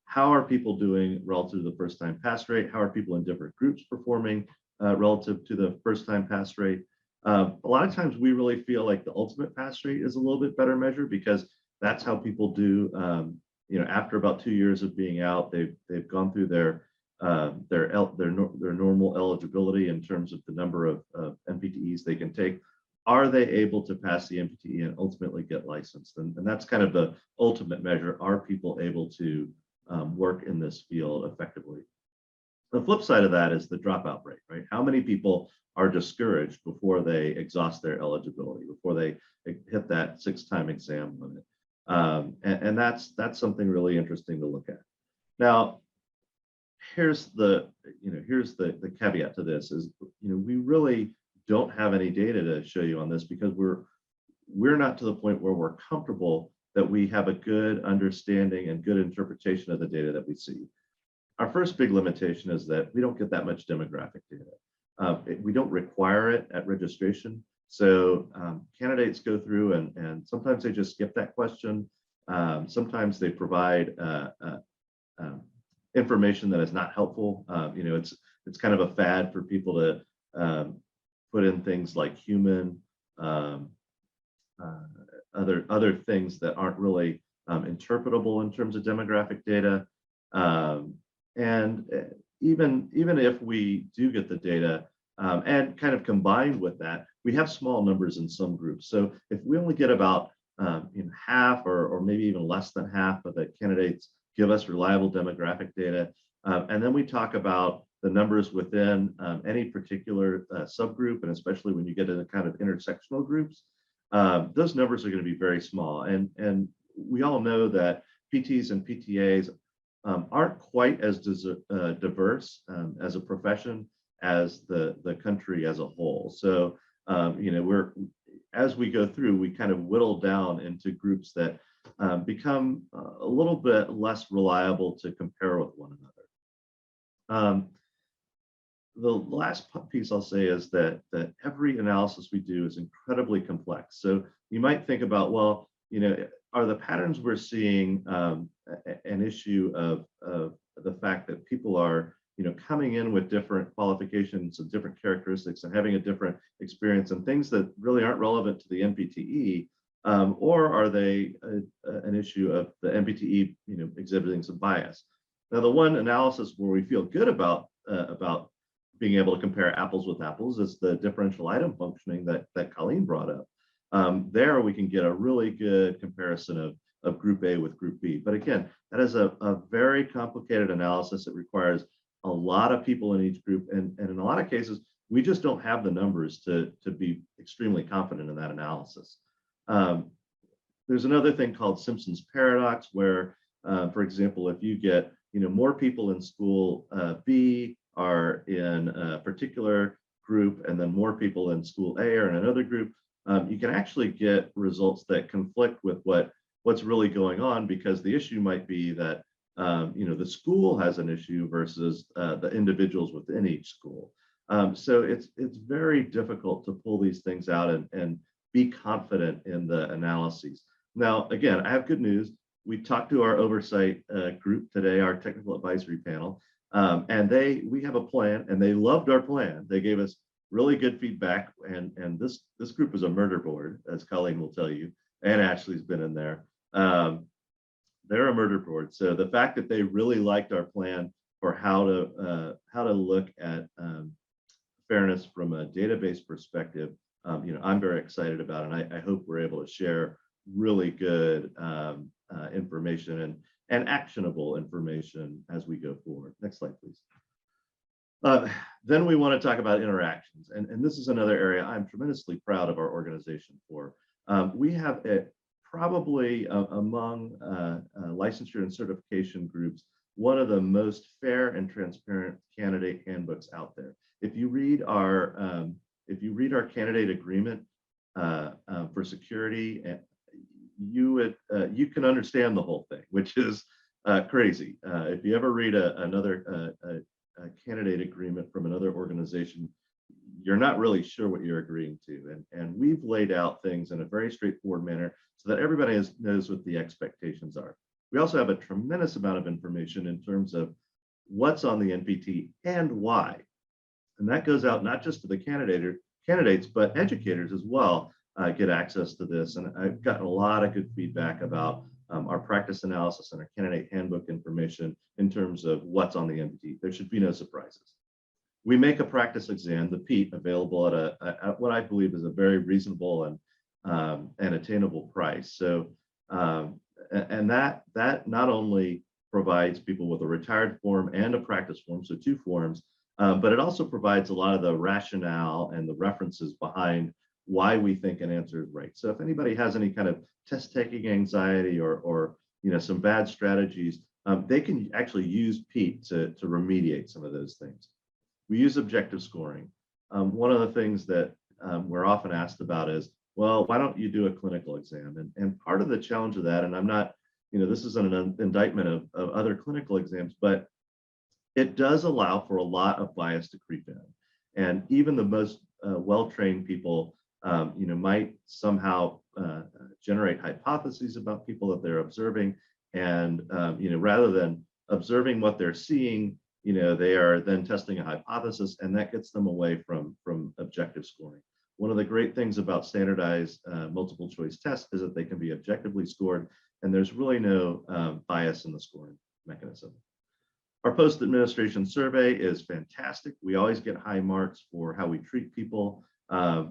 How are people doing relative to the first-time pass rate? How are people in different groups performing relative to the first-time pass rate? A lot of times we really feel like the ultimate pass rate is a little bit better measure because that's how people do, after about 2 years of being out, they've gone through their normal eligibility in terms of the number of NPTEs they can take. Are they able to pass the NPTE and ultimately get licensed? And that's kind of the ultimate measure. Are people able to work in this field effectively? The flip side of that is the dropout rate, right? How many people are discouraged before they exhaust their eligibility, before they hit that 6-time exam limit? And that's something really interesting to look at. Now, here's the caveat to this is, we really don't have any data to show you on this because we're not to the point where we're comfortable that we have a good understanding and good interpretation of the data that we see. Our first big limitation is that we don't get that much demographic data. We don't require it at registration. So candidates go through and sometimes they just skip that question. Sometimes they provide information that is not helpful. It's kind of a fad for people to put in things like human, other things that aren't really interpretable in terms of demographic data. And even if we do get the data and kind of combined with that, we have small numbers in some groups. So if we only get about half or maybe even less than half of the candidates give us reliable demographic data, and then we talk about the numbers within any particular subgroup, and especially when you get into kind of intersectional groups, those numbers are going to be very small. And we all know that PTs and PTAs aren't quite as diverse as a profession as the country as a whole. So, as we go through, we kind of whittle down into groups that become a little bit less reliable to compare with one another. The last piece I'll say is that every analysis we do is incredibly complex. So you might think about, well, are the patterns we're seeing an issue of the fact that people are coming in with different qualifications and different characteristics and having a different experience and things that really aren't relevant to the NPTE, or are they an issue of the NPTE exhibiting some bias? Now, the one analysis where we feel good about being able to compare apples with apples is the differential item functioning that Colleen brought up. There we can get a really good comparison of group A with group B. But again, that is a very complicated analysis. It requires a lot of people in each group. And in a lot of cases, we just don't have the numbers to be extremely confident in that analysis. There's another thing called Simpson's paradox, where, for example, if you get more people in school B are in a particular group, and then more people in school A are in another group, you can actually get results that conflict with what's really going on, because the issue might be that the school has an issue versus the individuals within each school. So it's very difficult to pull these things out and be confident in the analyses. Now, again, I have good news. We talked to our oversight group today, our technical advisory panel, and we have a plan, and they loved our plan. They gave us really good feedback, and this group is a murder board, as Colleen will tell you, and Ashley's been in there. They're a murder board. So the fact that they really liked our plan for how to look at fairness from a database perspective, I'm very excited about it, and I hope we're able to share really good information and actionable information as we go forward. Next slide, please. Then we want to talk about interactions, and this is another area I'm tremendously proud of our organization for. We have probably among licensure and certification groups, one of the most fair and transparent candidate handbooks out there. If you read our candidate agreement for security, you can understand the whole thing, which is crazy. If you ever read another candidate agreement from another organization, you're not really sure what you're agreeing to. And we've laid out things in a very straightforward manner so that everybody knows what the expectations are. We also have a tremendous amount of information in terms of what's on the NPT and why. And that goes out not just to the candidates, but educators as well get access to this. And I've gotten a lot of good feedback about our practice analysis and our candidate handbook information in terms of what's on the NPT. There should be no surprises. We make a practice exam, the PET, available at what I believe is a very reasonable and attainable price. So, and that not only provides people with a retired form and a practice form, so 2 forms, but it also provides a lot of the rationale and the references behind why we think an answer is right. So if anybody has any kind of test taking anxiety or some bad strategies, they can actually use PET to remediate some of those things. We use objective scoring. One of the things that we're often asked about is, well, why don't you do a clinical exam? And part of the challenge of that, and I'm not, this isn't an indictment of other clinical exams, but it does allow for a lot of bias to creep in. And even the most well-trained people, might somehow generate hypotheses about people that they're observing. And, rather than observing what they're seeing, they are then testing a hypothesis, and that gets them away from objective scoring. One of the great things about standardized multiple choice tests is that they can be objectively scored, and there's really no bias in the scoring mechanism. Our post-administration survey is fantastic. We always get high marks for how we treat people.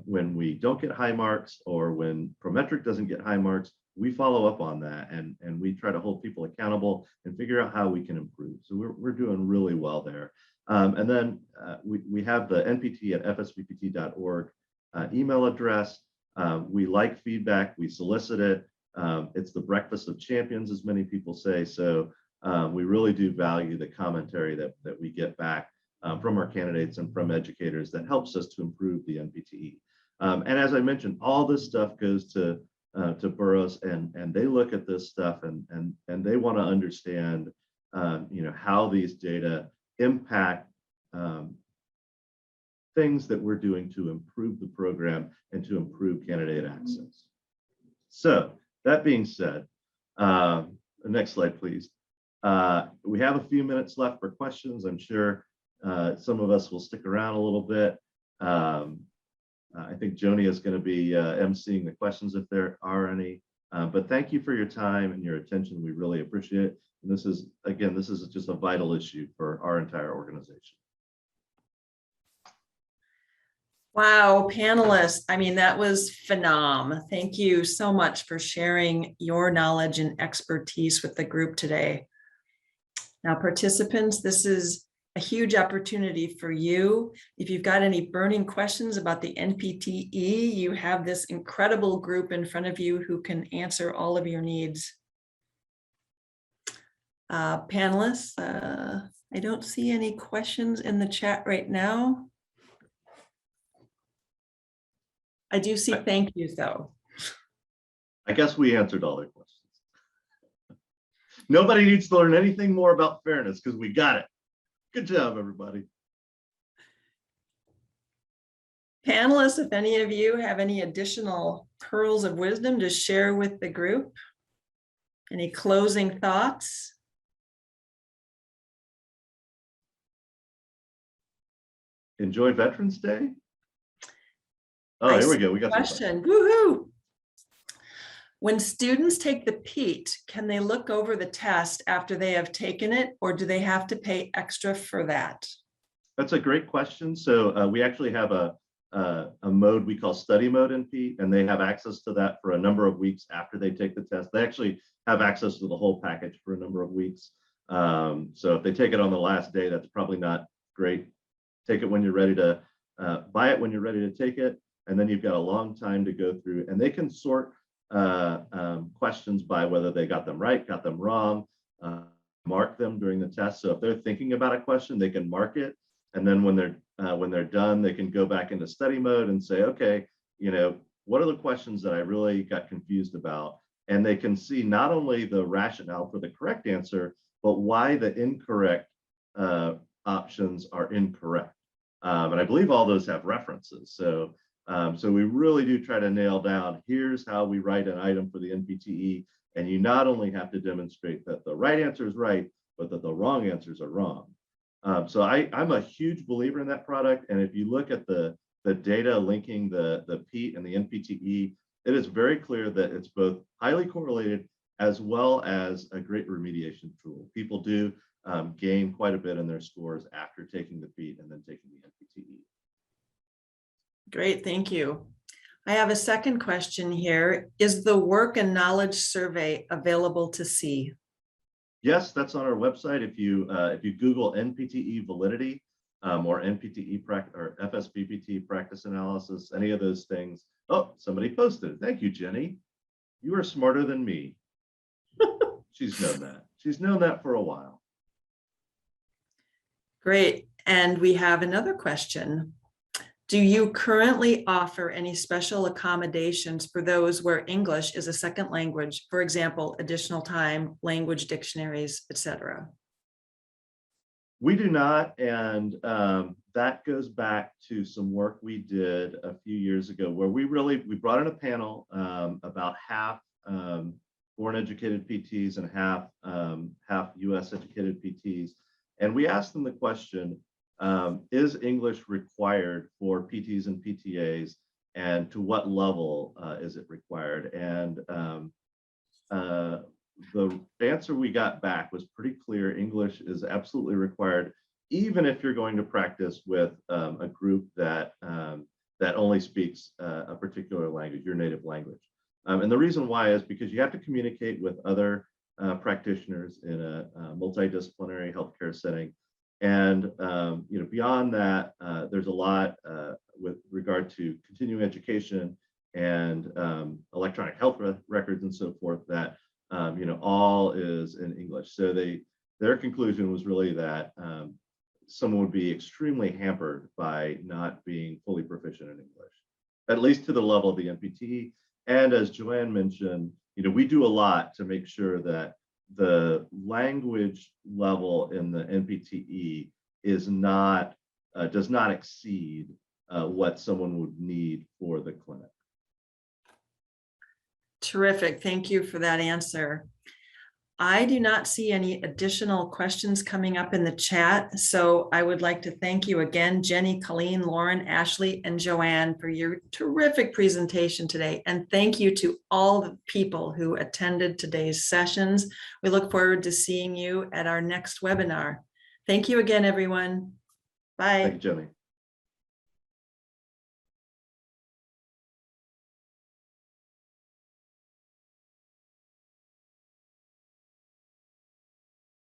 When we don't get high marks, or when Prometric doesn't get high marks, we follow up on that, and we try to hold people accountable and figure out how we can improve. So we're doing really well there. And then we have the npt@fsbpt.org email address. We like feedback, we solicit it. It's the breakfast of champions, as many people say. So we really do value the commentary that we get back from our candidates and from educators that helps us to improve the NPTE. And as I mentioned, all this stuff goes to boroughs, and they look at this stuff and they want to understand how these data impact things that we're doing to improve the program and to improve candidate access. So that being said, next slide, please. We have a few minutes left for questions. I'm sure some of us will stick around a little bit. I think Joni is going to be emceeing the questions if there are any. But thank you for your time and your attention. We really appreciate it. And this is just a vital issue for our entire organization. Wow, panelists. I mean, that was phenomenal. Thank you so much for sharing your knowledge and expertise with the group today. Now, participants, this is a huge opportunity for you. If you've got any burning questions about the NPTE, you have this incredible group in front of you who can answer all of your needs. Panelists, I don't see any questions in the chat right now. I do see thank yous though. I guess we answered all their questions. Nobody needs to learn anything more about fairness because we got it. Good job, everybody. Panelists, if any of you have any additional pearls of wisdom to share with the group, any closing thoughts? Enjoy Veterans Day. Oh, here we go. We got some question. Woohoo! When students take the PET, can they look over the test after they have taken it, or do they have to pay extra for that? That's a great question. So we actually have a mode we call study mode in PET, and they have access to that for a number of weeks after they take the test. They actually have access to the whole package for a number of weeks. So if they take it on the last day, that's probably not great. Take it when you're ready to buy it when you're ready to take it, and then you've got a long time to go through, and they can sort questions by whether they got them right, got them wrong, mark them during the test. So if they're thinking about a question, they can mark it, and then when they're done, they can go back into study mode and say, okay, what are the questions that I really got confused about? and they can see not only the rationale for the correct answer, but why the incorrect options are incorrect. And I believe all those have references. So we really do try to nail down, here's how we write an item for the NPTE. And you not only have to demonstrate that the right answer is right, but that the wrong answers are wrong. So I'm a huge believer in that product. And if you look at the data linking the PEAT and the NPTE, it is very clear that it's both highly correlated as well as a great remediation tool. People do gain quite a bit in their scores after taking the PEAT and then taking the NPTE. Great, thank you. I have a second question here. Is the work and knowledge survey available to see? Yes, that's on our website. If you Google NPTE validity or NPTE or FSBPT practice analysis, any of those things. Oh, somebody posted. Thank you, Jenny. You are smarter than me. She's known that. She's known that for a while. Great. And we have another question. Do you currently offer any special accommodations for those where English is a second language, for example, additional time, language dictionaries, etc.? We do not, and that goes back to some work we did a few years ago where we brought in a panel about half foreign educated PTs and half US educated PTs, and we asked them the question, is English required for PTs and PTAs, and to what level is it required? And the answer we got back was pretty clear. English is absolutely required, even if you're going to practice with a group that only speaks a particular language, your native language. And the reason why is because you have to communicate with other practitioners in a multidisciplinary healthcare setting. And beyond that, there's a lot with regard to continuing education and electronic health records and so forth that all is in English. So their conclusion was really that someone would be extremely hampered by not being fully proficient in English, at least to the level of the NPTE. And as Joanne mentioned, we do a lot to make sure that the language level in the NPTE is not does not exceed what someone would need for the clinic. Terrific. Thank you for that answer. I do not see any additional questions coming up in the chat, so I would like to thank you again, Jenny, Colleen, Lorin, Ashley, and Joanne, for your terrific presentation today. And thank you to all the people who attended today's sessions. We look forward to seeing you at our next webinar. Thank you again, everyone. Bye. Thank you, Jenny.